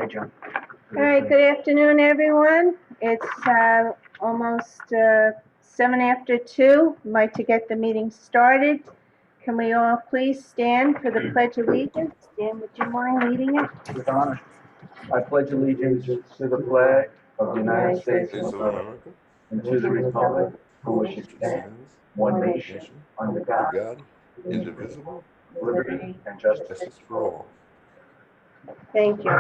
adjourn. All right, good afternoon, everyone. It's almost 7 after 2. I'd like to get the meeting started. Can we all please stand for the Pledge of Allegiance? Dan, would you mind leading it? With honor, I pledge allegiance to the flag of the United States of America and to the republic for which it stands, one nation, under God, indivisible, liberty and justice for all. Thank you.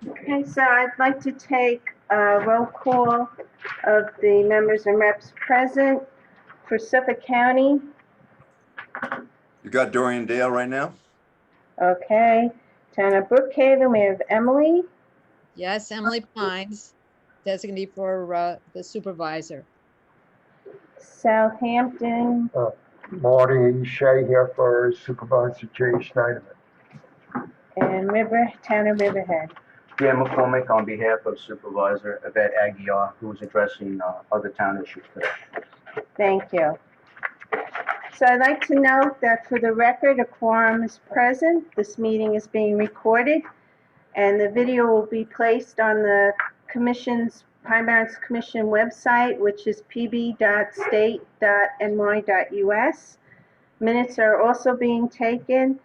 Okay, so I'd like to take a roll call of the members and reps present for Suffolk County. You got Dorian Dale right now? Okay. Town of Brookhaven, we have Emily. Yes, Emily Pines, designee for the supervisor. Southampton, Marty Shea here for Supervisor Jay Schneiderman. and Town of Riverhead. Dan McCormick on behalf of Supervisor Yvette Aguiar, who is addressing other town issues today. Thank you. So I'd like to note that for the record, a quorum is present. This meeting is being recorded, and the video will be placed on the Pine Barrens Commission website, which is pb.state.ny.us. Minutes are also being taken.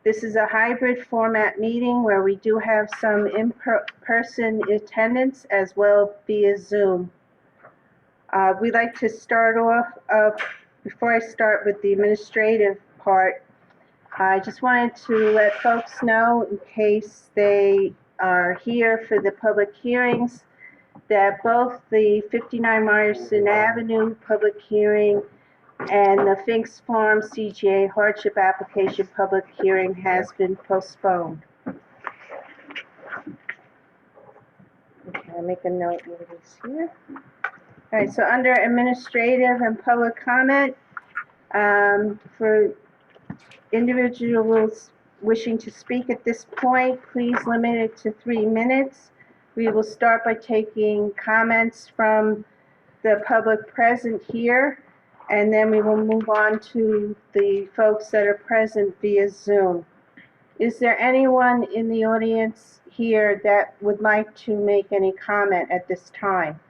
This is a hybrid format meeting where we do have some in-person attendance as well via Zoom. We'd like to start off, before I start with the administrative part, I just wanted to let folks know, in case they are here for the public hearings, that both the 59 Ryerson Avenue public hearing and the Finks Farm CGA hardship application public hearing has been postponed. Okay, I'll make a note of this here. All right, so under administrative and public comment, for individuals wishing to speak at this point, please limit it to 3 minutes. We will start by taking comments from the public present here, and then we will move on to the folks that are present via Zoom. Is there anyone in the audience here that would like to make any comment at this time?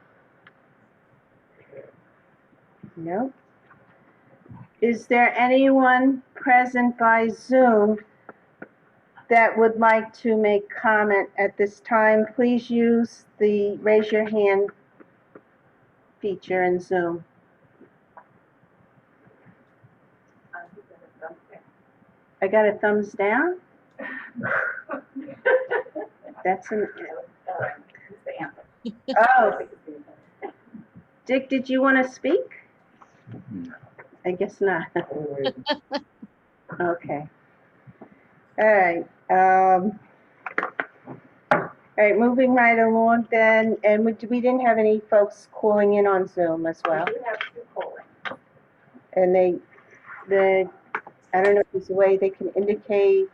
No? Is there anyone present by Zoom that would like to make comment at this time? Please use the raise your hand feature in Zoom. I got a thumbs down? That's an... Oh. Dick, did you want to speak? I guess not. Okay. All right. All right, moving right along then, and we didn't have any folks calling in on Zoom as well. We do have 2 calling. And I don't know if there's a way they can indicate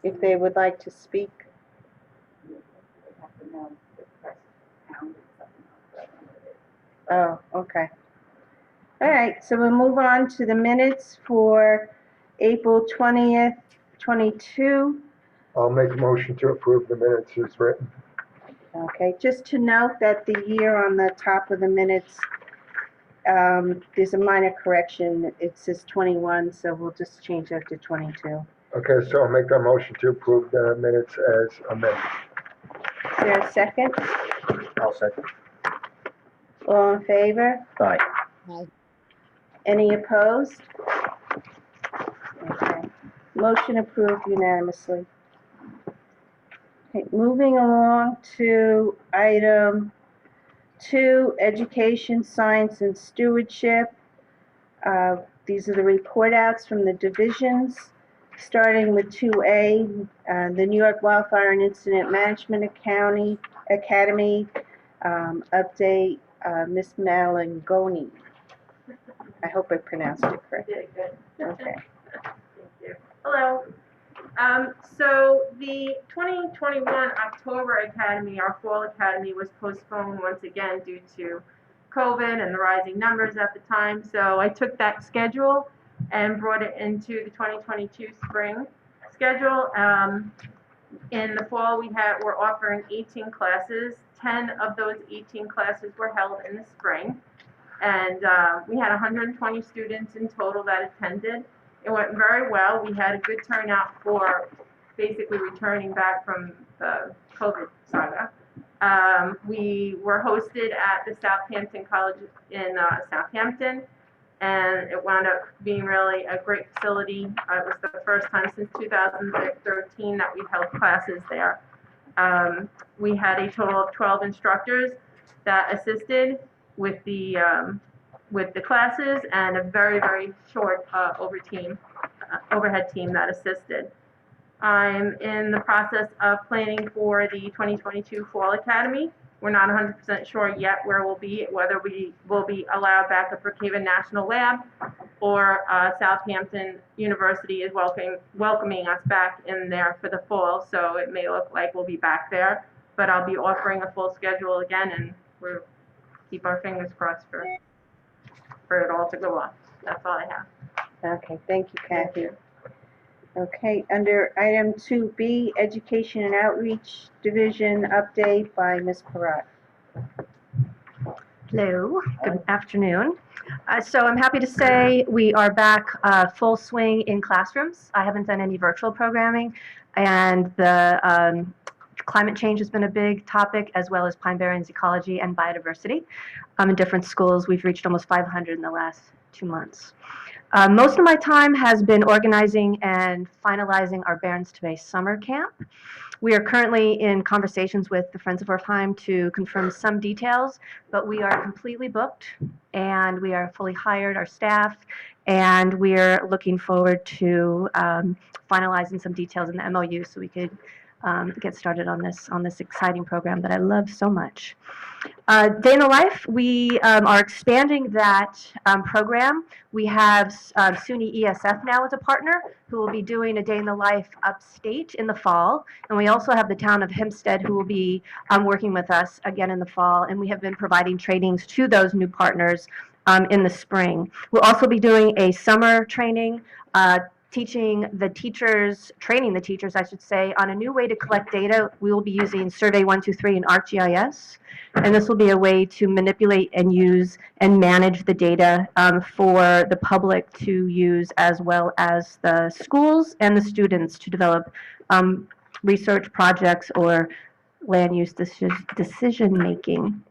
if they would like to speak. Oh, okay. All right, so we'll move on to the minutes for April 20th, 22. I'll make a motion to approve the minutes as written. Okay, just to note that the year on the top of the minutes, there's a minor correction. It says 21, so we'll just change that to 22. Okay, so I'll make that motion to approve the minutes as amended. Is there a second? I'll second. All in favor? Aye. Aye. Any opposed? Okay. Motion approved unanimously. Okay, moving along to item 2, education, science, and stewardship. These are the report outs from the divisions, starting with 2A, the New York Wildfire and Incident Management Academy, update, Ms. Malangoni. I hope I pronounced it correctly. Good. Okay. Thank you. Hello. So the 2021 October Academy, our fall academy, was postponed once again due to COVID and the rising numbers at the time. So I took that schedule and brought it into the 2022 spring schedule. In the fall, we're offering 18 classes. 10 of those 18 classes were held in the spring. And we had 120 students in total that attended. It went very well. We had a good turnout for basically returning back from the COVID saga. We were hosted at the Southampton College in Southampton, and it wound up being really a great facility. It was the first time since 2013 that we've held classes there. We had a total of 12 instructors that assisted with the classes, and a very, very short overhead team that assisted. I'm in the process of planning for the 2022 Fall Academy. We're not 100% sure yet where we'll be, whether we will be allowed back at Brookhaven National Lab, or Southampton University is welcoming us back in there for the fall, so it may look like we'll be back there. But I'll be offering a full schedule again, and we'll keep our fingers crossed for it all to go off. That's all I have. Okay, thank you, Kathy. Okay, under item 2B, Education and Outreach Division update by Ms. Parat. Hello, good afternoon. So I'm happy to say we are back full swing in classrooms. I haven't done any virtual programming, and the climate change has been a big topic, as well as Pine Barrens ecology and biodiversity. In different schools, we've reached almost 500 in the last 2 months. Most of my time has been organizing and finalizing our Barrens to Bay summer camp. We are currently in conversations with the Friends of Wertheim to confirm some details, but we are completely booked, and we are fully hired, our staff, and we're looking forward to finalizing some details in the MOU so we could get started on this exciting program that I love so much. Day in the Life, we are expanding that program. We have SUNY ESF now as a partner, who will be doing a Day in the Life upstate in the fall. And we also have the town of Hempstead, who will be working with us again in the fall. And we have been providing trainings to those new partners in the spring. We'll also be doing a summer training, training the teachers, I should say, on a new way to collect data. We will be using Survey 123 and ArcGIS, and this will be a way to manipulate and use and manage the data for the public to use, as well as the schools and the students to develop research projects or land use decision making.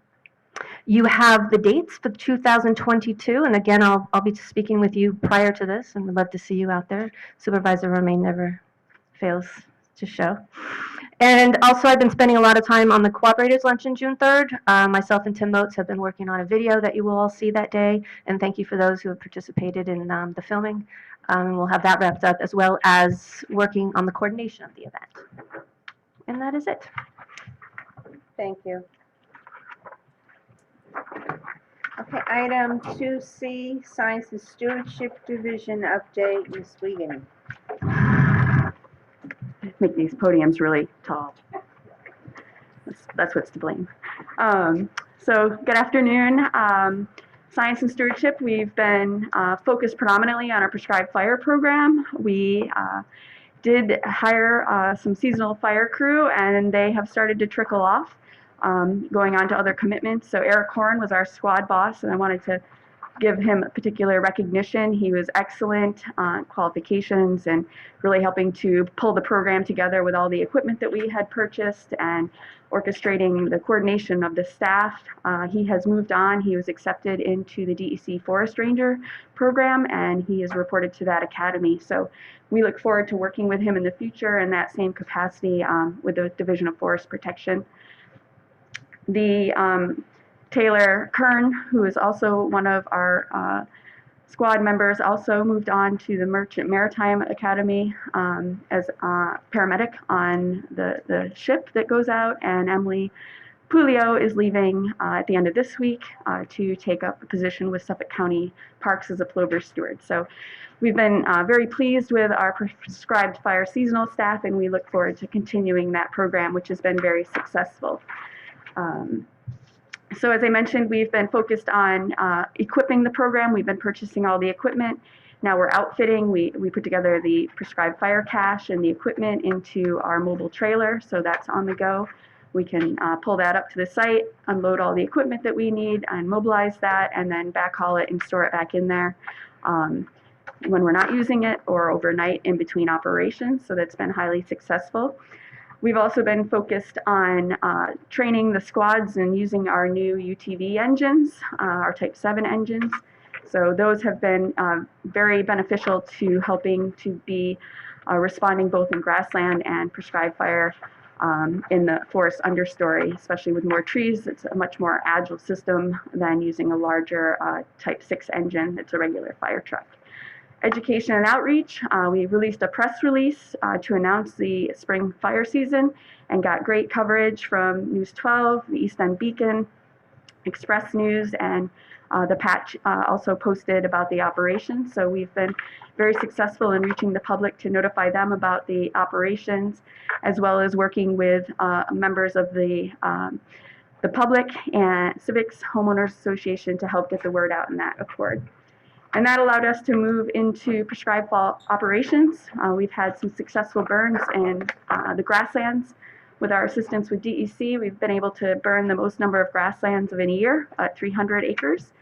You have the dates for 2022, and again, I'll be speaking with you prior to this, and would love to see you out there. Supervisor Romaine never fails to show. And also, I've been spending a lot of time on the Cooperators Luncheon June 3rd. Myself and Tim Motes have been working on a video that you will all see that day, and thank you for those who have participated in the filming. We'll have that wrapped up, as well as working on the coordination of the event. And that is it. Thank you. Okay, item 2C, Science and Stewardship Division update, Ms. Wiegand. Make these podiums really tall. That's what's to blame. So good afternoon. Science and Stewardship, we've been focused predominantly on our prescribed fire program. We did hire some seasonal fire crew, and they have started to trickle off. Going on to other commitments. So Eric Horn was our squad boss, and I wanted to give him particular recognition. He was excellent on qualifications and really helping to pull the program together with all the equipment that we had purchased and orchestrating the coordination of the staff. He has moved on. He was accepted into the DEC Forest Ranger program, and he is reported to that academy. So we look forward to working with him in the future in that same capacity with the Division of Forest Protection. The Taylor Kern, who is also one of our squad members, also moved on to the Merchant Maritime Academy as a paramedic on the ship that goes out, and Emily Pulio is leaving at the end of this week to take up a position with Suffolk County Parks as a plover steward. So we've been very pleased with our prescribed fire seasonal staff, and we look forward to continuing that program, which has been very successful. So as I mentioned, we've been focused on equipping the program. We've been purchasing all the equipment. Now we're outfitting. We put together the prescribed fire cache and the equipment into our mobile trailer, so that's on the go. We can pull that up to the site, unload all the equipment that we need, and mobilize that, and then backhaul it and store it back in there when we're not using it or overnight in between operations. So that's been highly successful. We've also been focused on training the squads and using our new UTV engines, our Type 7 engines. So those have been very beneficial to helping to be responding both in grassland and prescribed fire in the forest understory, especially with more trees. It's a much more agile system than using a larger Type 6 engine that's a regular fire truck. Education and outreach, we released a press release to announce the spring fire season and got great coverage from News 12, the East End Beacon, Express News, and the Patch also posted about the operation. So we've been very successful in reaching the public to notify them about the operations, as well as working with members of the public and Civics Homeowners Association to help get the word out in that accord. And that allowed us to move into prescribed fall operations. We've had some successful burns in the grasslands. With our assistance with DEC, we've been able to burn the most number of grasslands of any year at 300 acres.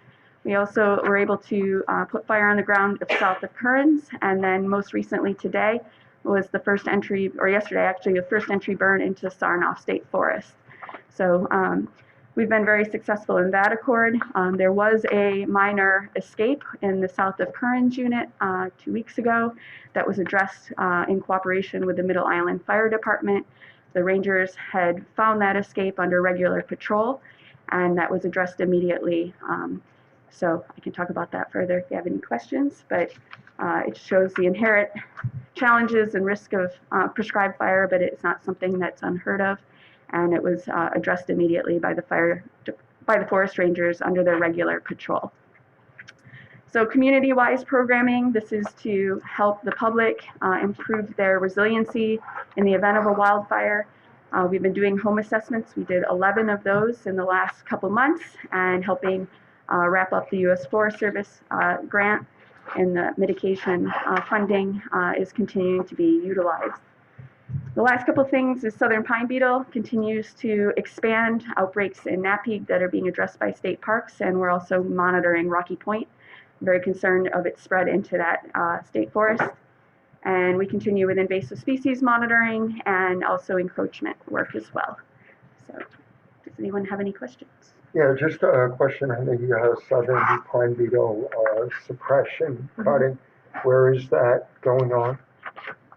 We also were able to put fire on the ground south of Barrens, and then most recently today was the first entry, or yesterday actually, the first entry burn into Sarnoff State Forest. So we've been very successful in that accord. There was a minor escape in the south of Barrens unit 2 weeks ago that was addressed in cooperation with the Middle Island Fire Department. The Rangers had found that escape under regular patrol, and that was addressed immediately. So I can talk about that further if you have any questions, but it shows the inherent challenges and risk of prescribed fire, but it's not something that's unheard of. And it was addressed immediately by the forest rangers under their regular patrol. So community-wise programming, this is to help the public improve their resiliency in the event of a wildfire. We've been doing home assessments. We did 11 of those in the last couple months, and helping wrap up the U.S. Forest Service grant, and the mitigation funding is continuing to be utilized. The last couple things is southern pine beetle continues to expand, outbreaks in Napeag that are being addressed by state parks, and we're also monitoring Rocky Point. Very concerned of its spread into that state forest. And we continue with invasive species monitoring and also encroachment work as well. So does anyone have any questions? Yeah, just a question on the southern pine beetle suppression cutting. Where is that going on?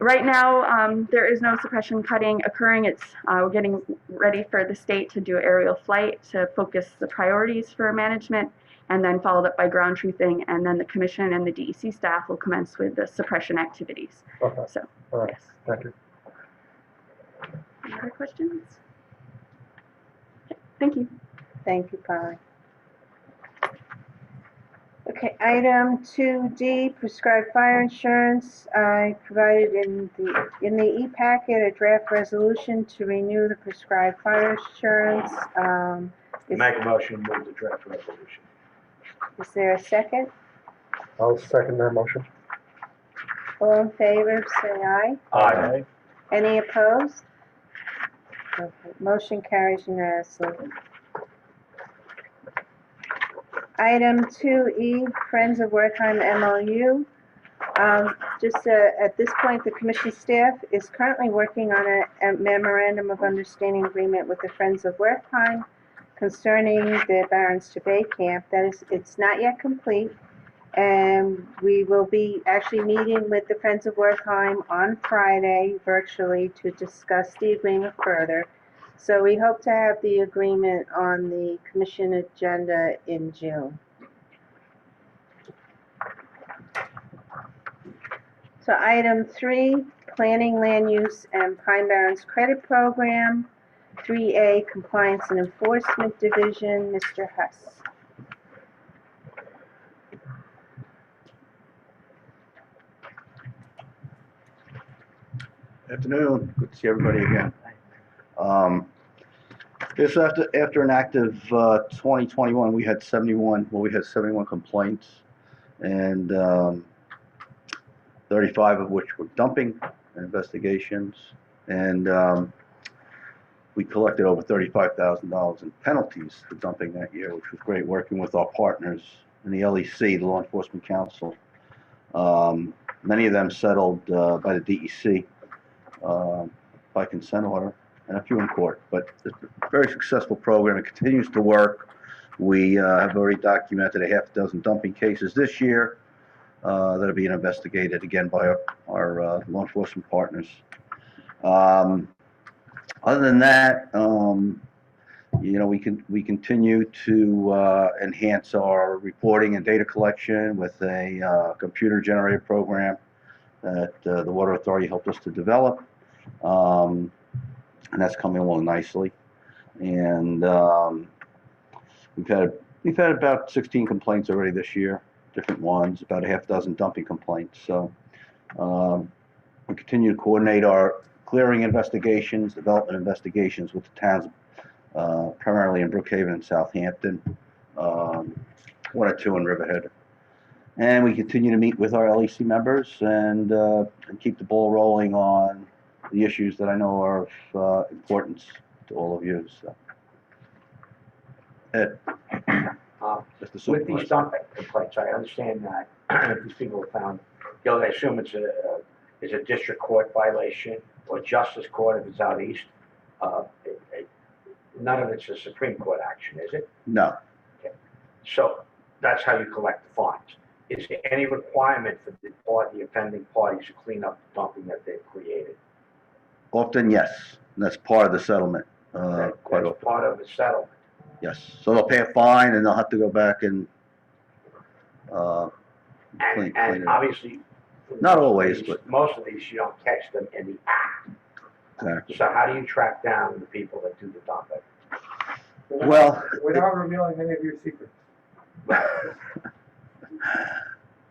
Right now, there is no suppression cutting occurring. We're getting ready for the state to do aerial flight to focus the priorities for management, and then followed up by ground truthing, and then the commission and the DEC staff will commence with the suppression activities. Okay. So, All right. yes. Thank you. Any other questions? Okay, thank you. Thank you, Polly. Okay, item 2D, prescribed fire insurance. I provided in the e-packet a draft resolution to renew the prescribed fire insurance. Make a motion, move the draft resolution. Is there a second? I'll second that motion. All in favor, say aye. Aye. Any opposed? Okay, motion carries unanimously. Item 2E, Friends of Wertheim MOU. At this point, the commission staff is currently working on a memorandum of understanding agreement with the Friends of Wertheim concerning the Barrens to Bay Camp. It's not yet complete, and we will be actually meeting with the Friends of Wertheim on Friday virtually to discuss the agreement further. So we hope to have the agreement on the commission agenda in June. So item 3, Planning, Land Use, and Pine Barrens Credit Program. 3A, Compliance and Enforcement Division, Mr. Huss. Afternoon. Good to see everybody again. Yes, after an active 2021, we had 71 complaints, and 35 of which were dumping investigations, and we collected over $35,000 in penalties for dumping that year, which was great, working with our partners in the LEC, the Law Enforcement Council. Many of them settled by the DEC by consent order, and a few in court. But it's a very successful program. It continues to work. We have already documented a half dozen dumping cases this year that are being investigated again by our law enforcement partners. Other than that, we continue to enhance our reporting and data collection with a computer-generated program that the Water Authority helped us to develop, and that's coming along nicely. And we've had about 16 complaints already this year, different ones, about a half dozen dumping complaints. So we continue to coordinate our clearing investigations, development investigations with the towns, primarily in Brookhaven and Southampton, one or two in Riverhead. And we continue to meet with our LEC members and keep the ball rolling on the issues that I know are of importance to all of you. So, Ed, Mr. With these Supervisor. dumping complaints, I understand that these people have found, I assume it's a district court violation or justice court if it's out east. None of it's a Supreme Court action, is it? No. Okay. So that's how you collect the fines. Is there any requirement for the offending parties to clean up the dumping that they've created? Often, yes. And that's part of the settlement. Quite That's often. part of the settlement. Yes. So they'll pay a fine and they'll have to go back and clean And it up. obviously, Not always, but most of these you don't catch them in the act. exactly. So how do you track down the people that do the dumping? Well, Without revealing any of your secrets.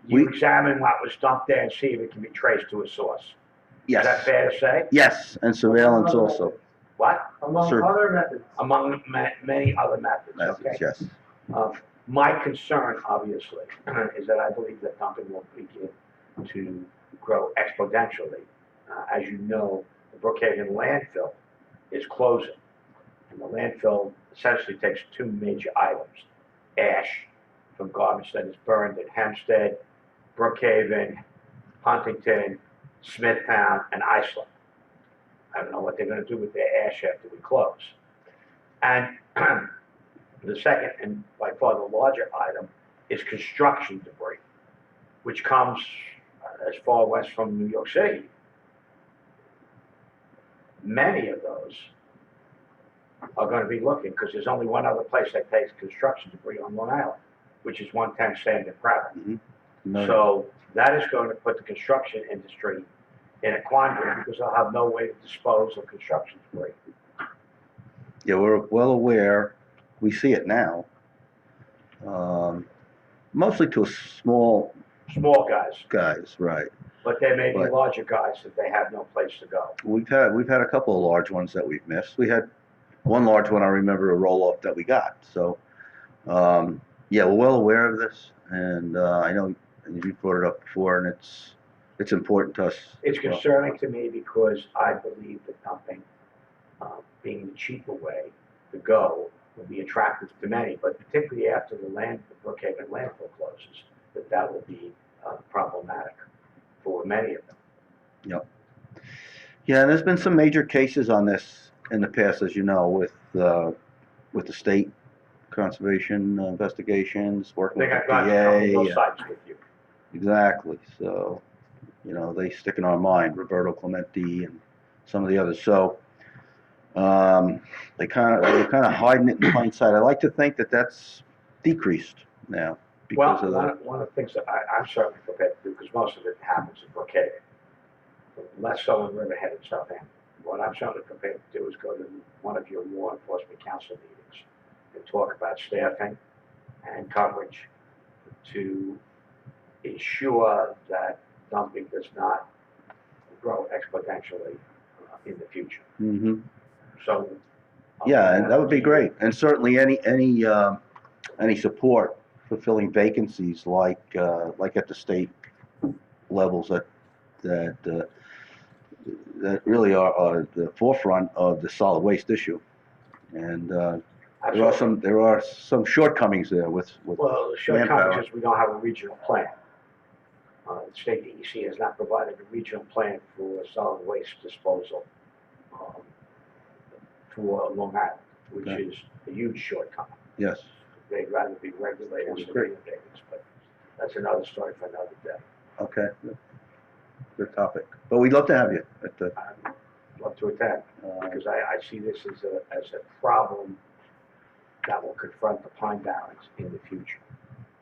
You examine what was dumped there and see if it can be traced to a source. Is that yes. fair to say? Yes, and surveillance also. What? Among Sir. other methods. Among many other methods, okay? Yes. My concern, obviously, is that I believe that dumping will begin to grow exponentially. As you know, the Brookhaven landfill is closing. And the landfill essentially takes two major items: ash from garbage that is burned at Hempstead, Brookhaven, Huntington, Smithtown, and Iceland. I don't know what they're going to do with their ash after we close. And the second, and by far the larger item, is construction debris, which comes as far west from New York City. Many of those are going to be looking, because there's only one other place that takes construction debris on Long Island, which is 110 Standard Gravel. No. So that is going to put the construction industry in a quandary, because they'll have no way to dispose of construction debris. Yeah, we're well aware. We see it now. Mostly to small Small guys, right? but there may be But- larger guys that they have no place to go. We've had a couple of large ones that we've missed. We had one large one I remember, a roll off that we got. So yeah, we're well aware of this, and I know you brought it up before, and it's important to us. It's as well. concerning to me because I believe that dumping, being the cheaper way to go, will be attractive to many, but particularly after the Brookhaven landfill closes, that will be problematic for many of them. Yep. Yeah, and there's been some major cases on this in the past, as you know, with the state conservation investigations, working They with got the guys on DA. both sides with you. Exactly. So, they stick in our mind, Roberto Clemente and some of the others. So, they're kind of hiding it in plain sight. I like to think that that's decreased now because of that. One of the things that I'm certainly prepared to do, because most of it happens in Brookhaven, less so in Riverhead and Southampton. What I'm certainly prepared to do is go to one of your law enforcement council meetings and talk about staffing and coverage to ensure that dumping does not grow exponentially in the future. Mm-hmm. So Yeah, and that would be great. And certainly any support for filling vacancies like at the state levels that really are the forefront of the solid waste issue. And there are some shortcomings there with Well, the shortcoming manpower. is we don't have a regional plan. The state DEC has not provided a regional plan for solid waste disposal for Long Island, which Okay. is a huge shortcoming. Yes. They'd rather be regulators than innovators, but that's another story for another day. Okay. Good topic. But we'd love to have you at the. I'd love to attend, because I see this as a problem that will confront the Pine Barrens in the future.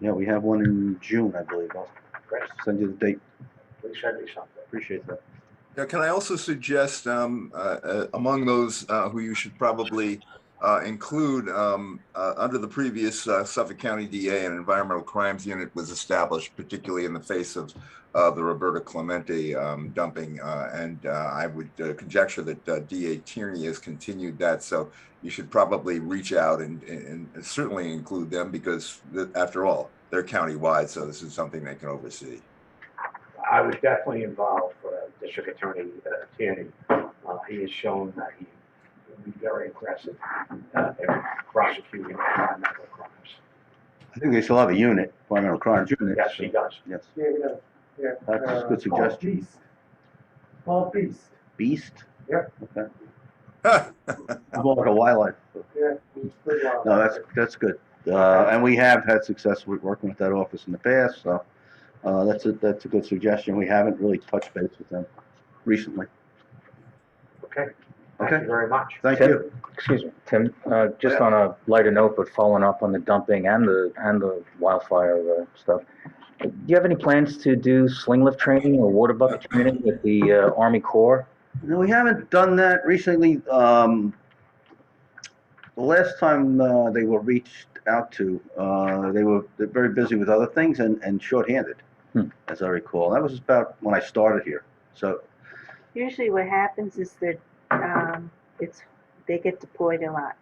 Yeah, we have one in June, I believe. I'll Great. send you the date. Please send me something. Appreciate that. Yeah, can I also suggest among those who you should probably include under the previous Suffolk County DA, an environmental crimes unit was established, particularly in the face of the Roberta Clemente dumping, and I would conjecture that DA Tierney has continued that. So you should probably reach out and certainly include them, because after all, they're countywide, so this is something they can oversee. I was definitely involved for District Attorney Tierney. He has shown that he will be very aggressive in prosecuting environmental crimes. I think they still have a unit, environmental crimes unit. Yes, he does. Yes. Yeah. That's a good suggestion. Called Beast. Beast? Yep. Okay. I'm more like a wildlife. Yeah. No, that's good. And we have had success with working with that office in the past, so that's a good suggestion. We haven't really touched base with them recently. Okay. Thank you very much. Thank Tim, you. Excuse me, Tim, just on a lighter note, but following up on the dumping and the wildfire stuff, do you have any plans to do sling lift training or water bucket training with the Army Corps? No, we haven't done that recently. The last time they were reached out to, they're very busy with other things and shorthanded, as I recall. That was about when I started here. So Usually what happens is that they get deployed a lot.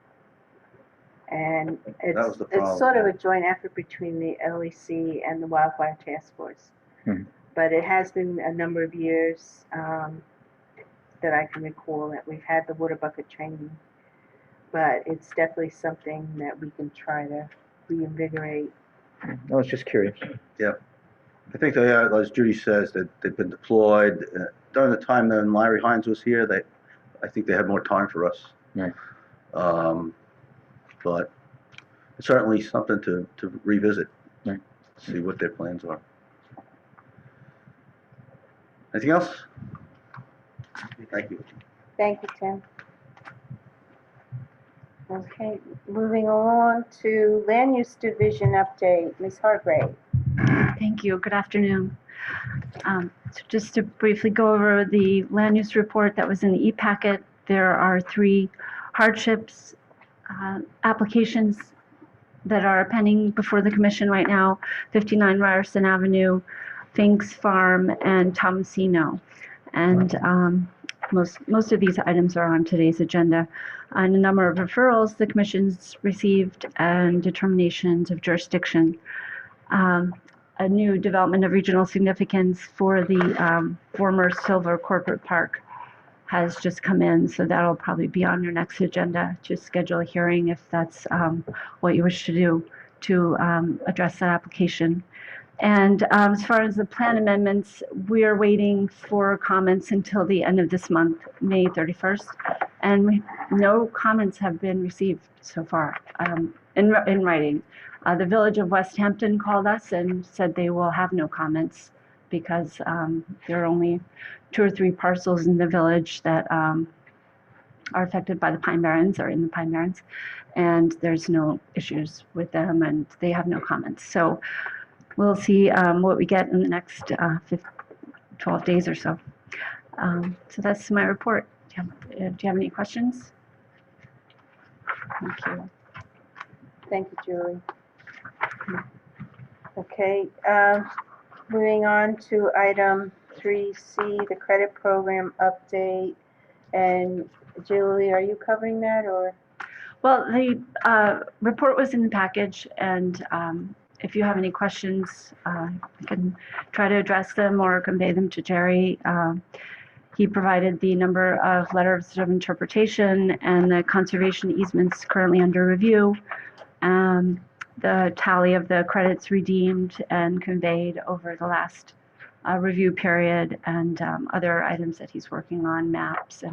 And That was the problem, it's sort of yeah. a joint effort between the LEC and the Wildfire Task Force. Mhm. But it has been a number of years that I can recall that we've had the water bucket training. But it's definitely something that we can try to reinvigorate. I was just curious. I think they are, as Judy says, that they've been deployed. During the time that Larry Hines was here, I think they had more time for us. Right. But it's certainly something to revisit, Right. see what their plans are. Anything else? Thank you. Thank you, Tim. Okay, moving along to Land Use Division update, Ms. Hargrave. Thank you. Good afternoon. So just to briefly go over the land use report that was in the e-packet, there are 3 hardships applications that are pending before the commission right now: 59 Ryerson Avenue, Finks Farm, and Tomasino. And most of these items are on today's agenda. And a number of referrals the commission's received and determinations of jurisdiction. A new development of regional significance for the former Silver Corporate Park has just come in, so that'll probably be on your next agenda to schedule a hearing if that's what you wish to do to address that application. And as far as the plan amendments, we are waiting for comments until the end of this month, May 31st, and no comments have been received so far in writing. The Village of West Hampton called us and said they will have no comments because there are only 2 or 3 parcels in the village that are affected by the Pine Barrens or in the Pine Barrens, and there's no issues with them and they have no comments. So we'll see what we get in the next 12 days or so. So that's my report. Do you have any questions? Thank you. Thank you, Julie. Okay, moving on to item 3C, the credit program update. And Julie, are you covering that or? Well, the report was in the package, and if you have any questions, I can try to address them or convey them to Jerry. He provided the number of letters of interpretation and the conservation easements currently under review, the tally of the credits redeemed and conveyed over the last review period, and other items that he's working on, maps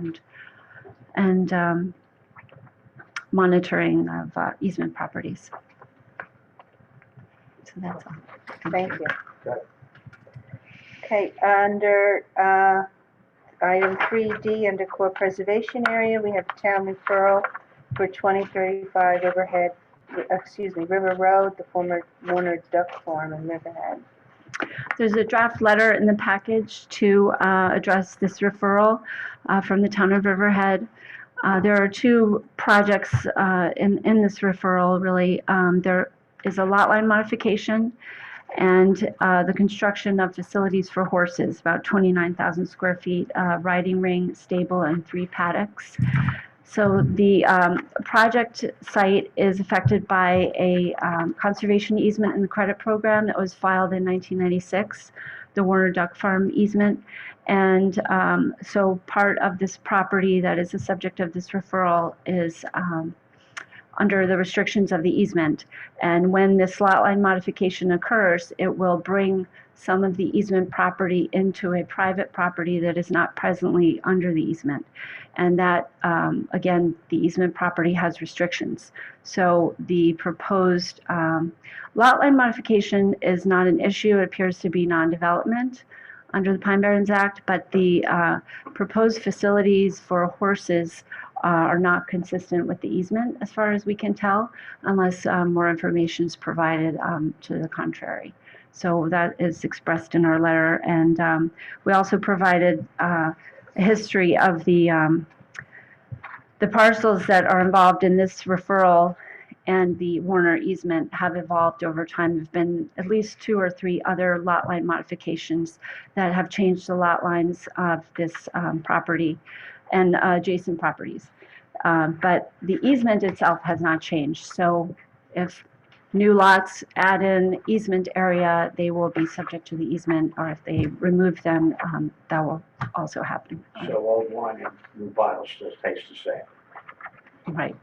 and monitoring of easement properties. So that's all. Thank you. Okay. Okay, under item 3D, under core preservation area, we have town referral for 2035 River Road, the former Warner Duck Farm in Riverhead. There's a draft letter in the package to address this referral from the town of Riverhead. There are two projects in this referral, really. There is a lot line modification and the construction of facilities for horses, about 29,000 square feet, riding ring, stable, and 3 paddocks. So the project site is affected by a conservation easement in the credit program that was filed in 1996, the Warner Duck Farm easement. And so part of this property that is the subject of this referral is under the restrictions of the easement. And when this lot line modification occurs, it will bring some of the easement property into a private property that is not presently under the easement. And that, again, the easement property has restrictions. So the proposed lot line modification is not an issue. It appears to be non-development under the Pine Barrens Act, but the proposed facilities for horses are not consistent with the easement, as far as we can tell, unless more information is provided to the contrary. So that is expressed in our letter, and we also provided a history of the parcels that are involved in this referral and the Warner easement have evolved over time. There have been at least 2 or 3 other lot line modifications that have changed the lot lines of this property and adjacent properties. But the easement itself has not changed. So if new lots add in easement area, they will be subject to the easement, or if they remove them, that will also happen. So old wine and new bottles still taste the same. Right.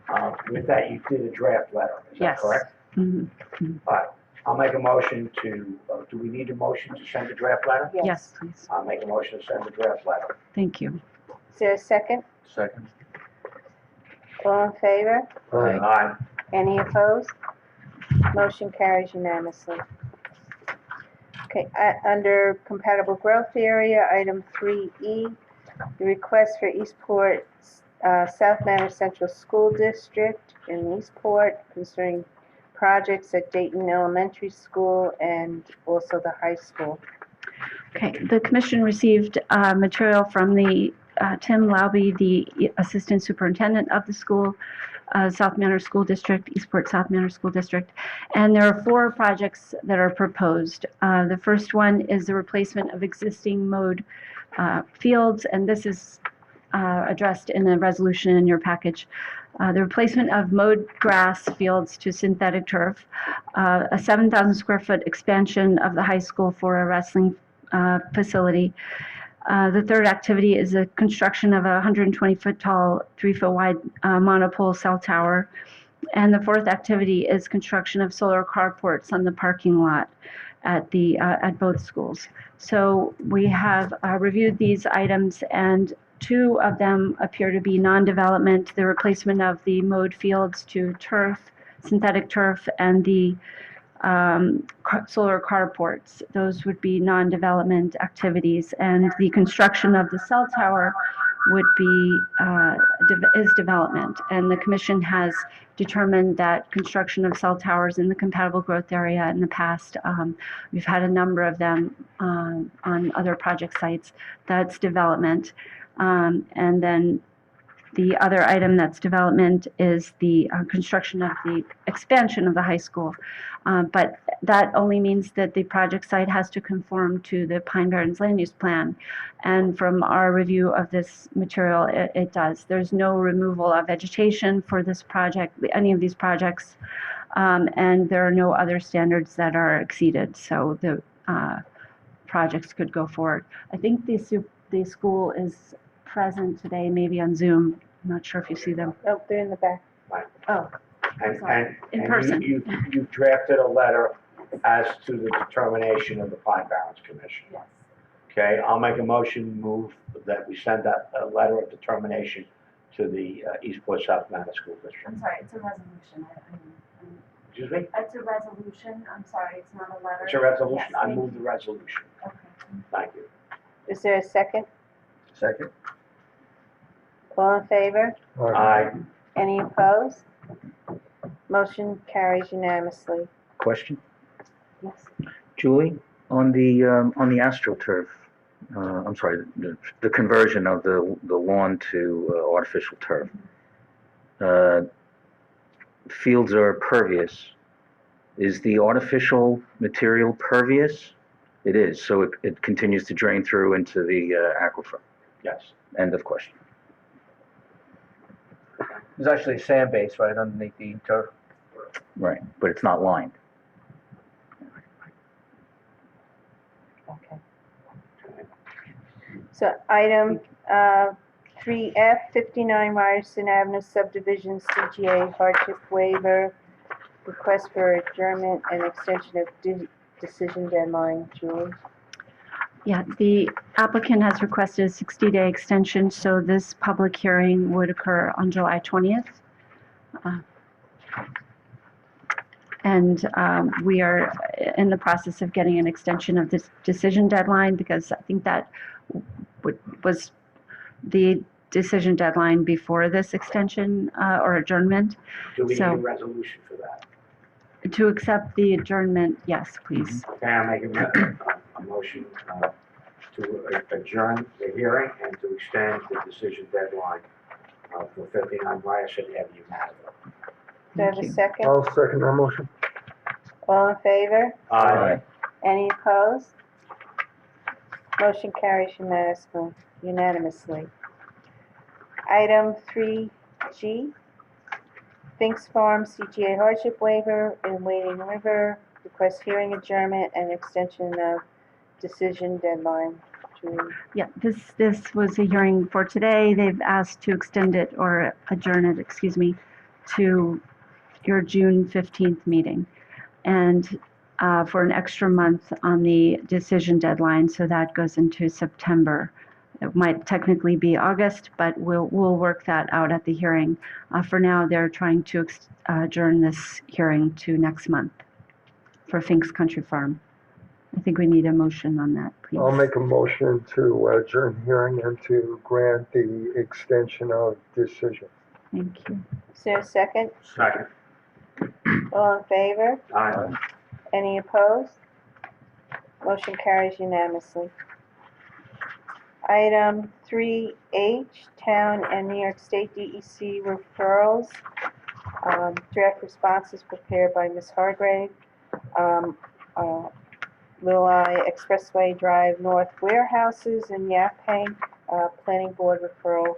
With that, you did a draft letter, is that Yes. correct? Mm-hmm. All right, I'll make a motion to, do we need a motion to send a draft letter? Yes, please. I'll make a motion to send a draft letter. Thank you. Is there a second? Second. All in favor? Aye. Any opposed? Motion carries unanimously. Okay, under compatible growth area, item 3E, the request for Eastport South Manor Central School District in Eastport concerning projects at Dayton Elementary School and also the high school. Okay, the commission received material from the Tim Lauby, the assistant superintendent of the school, South Manor School District, Eastport South Manor School District, and there are 4 projects that are proposed. The first one is the replacement of existing mowed fields, and this is addressed in a resolution in your package. The replacement of mowed grass fields to synthetic turf, a 7,000 square foot expansion of the high school for a wrestling facility. The third activity is the construction of a 120-foot tall, 3-foot wide monopole cell tower. And the fourth activity is construction of solar carports on the parking lot at both schools. So we have reviewed these items, and 2 of them appear to be non-development: the replacement of the mowed fields to turf, synthetic turf, and the solar carports. Those would be non-development activities, and the construction of the cell tower would be is development. And the commission has determined that construction of cell towers in the compatible growth area in the past, we've had a number of them on other project sites. That's development. And then The other item that's development is the construction of the expansion of the high school. But that only means that the project site has to conform to the Pine Barrens land use plan. And from our review of this material, it does. There's no removal of vegetation for this project, any of these projects, and there are no other standards that are exceeded. So the projects could go forward. I think the school is present today, maybe on Zoom. I'm not sure if you see them. Oh, they're in the back. Oh, And in person. you've drafted a letter as to the determination of the Pine Barrens Commission. Yes. Okay, I'll make a motion, move that we send that a letter of determination to the Eastport South Manor School District. I'm sorry, it's a resolution. Excuse me? It's a resolution. I'm sorry, it's not a letter. It's a resolution. Yes, I thank move the resolution. Okay. Thank you. Is there a second? Second? All in favor? Aye. Any opposed? Motion carries unanimously. Question? Yes. Julie, on the AstroTurf, I'm sorry, the conversion of the lawn to artificial turf. Fields are pervious. Is the artificial material pervious? It is, so it continues to drain through into the aquifer. Yes. End of question. There's actually a sand base right underneath the turf. Right, but it's not lined. Okay. So item 3F, 59 Ryerson Avenue Subdivision, CGA Hardship Waiver, request for adjournment and extension of decision deadline. Julie? Yeah, the applicant has requested a 60-day extension, so this public hearing would occur on July 20th. And we are in the process of getting an extension of this decision deadline because I think that was the decision deadline before this extension or adjournment. Do we need So- a resolution for that? To accept the adjournment, yes, please. Okay, I make a motion to adjourn the hearing and to extend the decision deadline for 59 Ryerson Avenue, Mattville. Do I have a second? I'll second that motion. All in favor? Aye. Any opposed? Motion carries unanimously. Item 3G, Finks Farm CGA Hardship Waiver in Wading River, request hearing adjournment and extension of decision deadline. Julie? Yeah, this was a hearing for today. They've asked to extend it or adjourn it, excuse me, to your June 15th meeting. And for an extra month on the decision deadline, so that goes into September. It might technically be August, but we'll work that out at the hearing. For now, they're trying to adjourn this hearing to next month for Finks Country Farm. I think we need a motion on that, please. I'll make a motion to adjourn hearing and to grant the extension of decision. Thank you. Is there a second? Second. All in favor? Aye. Any opposed? Motion carries unanimously. Item 3H, Town and New York State DEC referrals. Draft responses prepared by Ms. Hargrave. Little I Expressway Drive North warehouses in Yaphank, Planning Board referral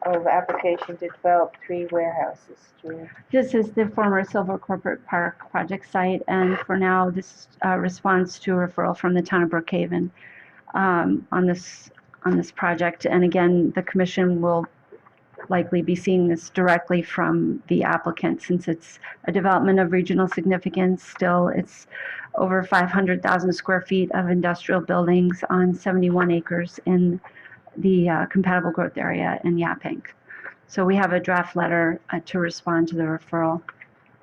of application to develop 3 warehouses. Julie? This is the former Silver Corporate Park project site, and for now, this responds to a referral from the town of Brookhaven on this project. And again, the commission will likely be seeing this directly from the applicant since it's a development of regional significance. Still, it's over 500,000 square feet of industrial buildings on 71 acres in the compatible growth area in Yaphank. So we have a draft letter to respond to the referral.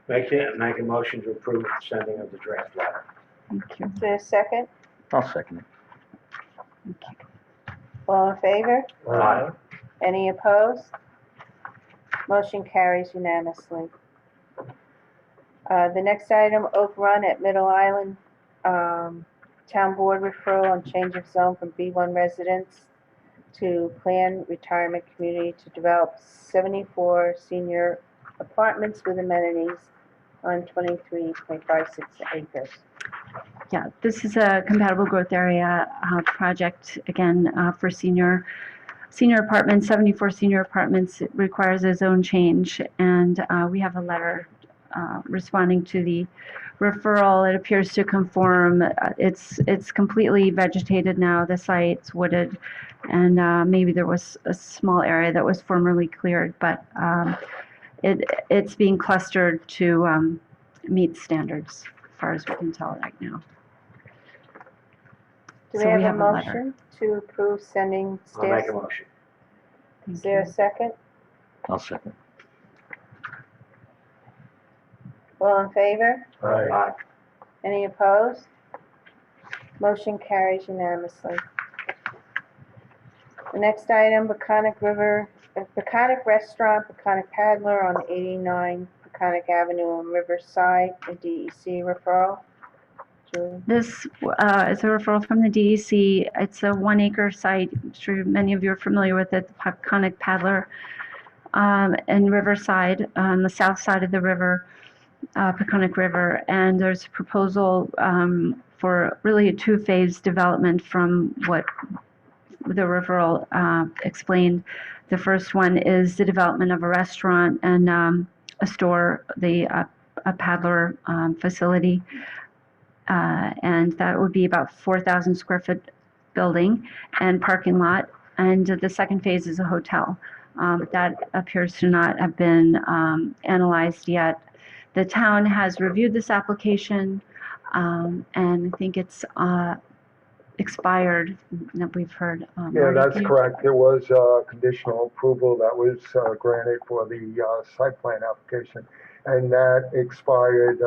Make a motion to approve the sending of the draft letter. Thank you. Is there a second? I'll second it. All in favor? Aye. Any opposed? Motion carries unanimously. The next item, Oak Run at Middle Island, Town Board referral on change of zone from B1 residence to Plan Retirement Community to develop 74 senior apartments with amenities on 23.56 acres. Yeah, this is a compatible growth area project, again, for senior apartments, 74 senior apartments. It requires a zone change, and we have a letter responding to the referral. It appears to conform. It's completely vegetated now. The site's wooded, and maybe there was a small area that was formerly cleared, but it's being clustered to meet standards, as far as we can tell right now. Do So we we have a have a letter. motion to approve sending I'll make stairs? a motion. Is there a second? I'll second. All in favor? Aye. Any opposed? Motion carries unanimously. The next item, Peconic Restaurant, Peconic Paddler on 89 Peconic Avenue in Riverside, a DEC referral. Julie? This is a referral from the DEC. It's a 1-acre site. I'm sure many of you are familiar with it, the Peconic Paddler in Riverside, on the south side of the river, Peconic River. And there's a proposal for really a 2-phase development from what the referral explained. The first one is the development of a restaurant and a store, a paddler facility. And that would be about 4,000 square foot building and parking lot. And the second phase is a hotel. But that appears to not have been analyzed yet. The town has reviewed this application, and I think it's expired, that we've heard. Yeah, Marty, that's can you- correct. There was conditional approval that was granted for the site plan application, and that expired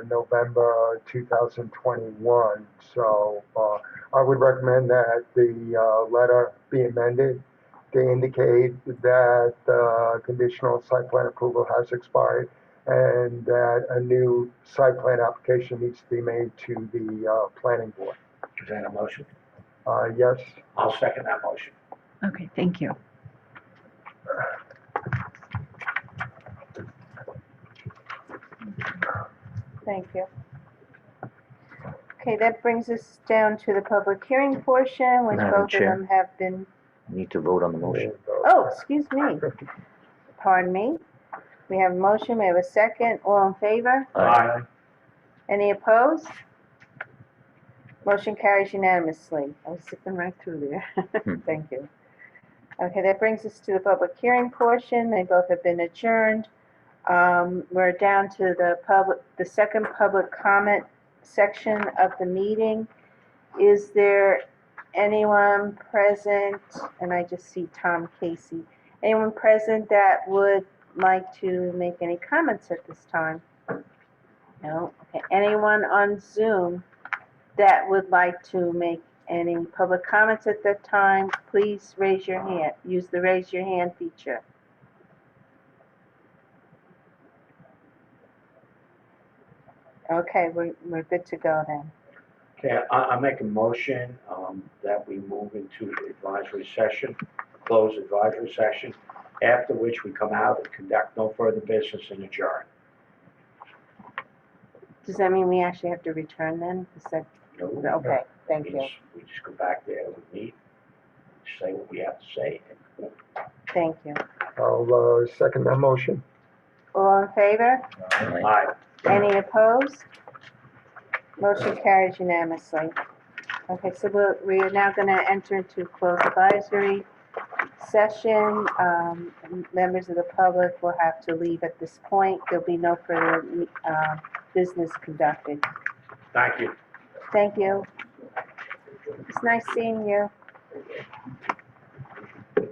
November 2021. So I would recommend that the letter be amended to indicate that conditional site plan approval has expired and that a new site plan application needs to be made to the planning board. Is that a motion? Yes. I'll second that motion. Okay, thank you. Thank you. Okay, that brings us down to the public hearing portion, which Madam both Chair. of them have been, Need to vote on the motion. oh, excuse me. Pardon me. We have a motion, we have a second. All in favor? Aye. Any opposed? Motion carries unanimously. I was zipping right through there. Thank you. Okay, that brings us to the public hearing portion. They both have been adjourned. We're down to the second public comment section of the meeting. Is there anyone present, and I just see Tom Casey, anyone present that would like to make any comments at this time? No? Okay. Anyone on Zoom that would like to make any public comments at that time, please raise your hand. Use the raise your hand feature. Okay, we're good to go then. Okay, I make a motion that we move into advisory session, close advisory session, after which we come out and conduct no further business and adjourn. Does that mean we actually have to return then? Is that, No, okay, thank you, we just go back there, we meet, say what we have to say. thank you. I'll second that motion. All in favor? Aye. Any opposed? Motion carries unanimously. Okay, so we are now going to enter into closed advisory session. Members of the public will have to leave at this point. There'll be no further business conducted. Thank you. Thank you. It's nice seeing you.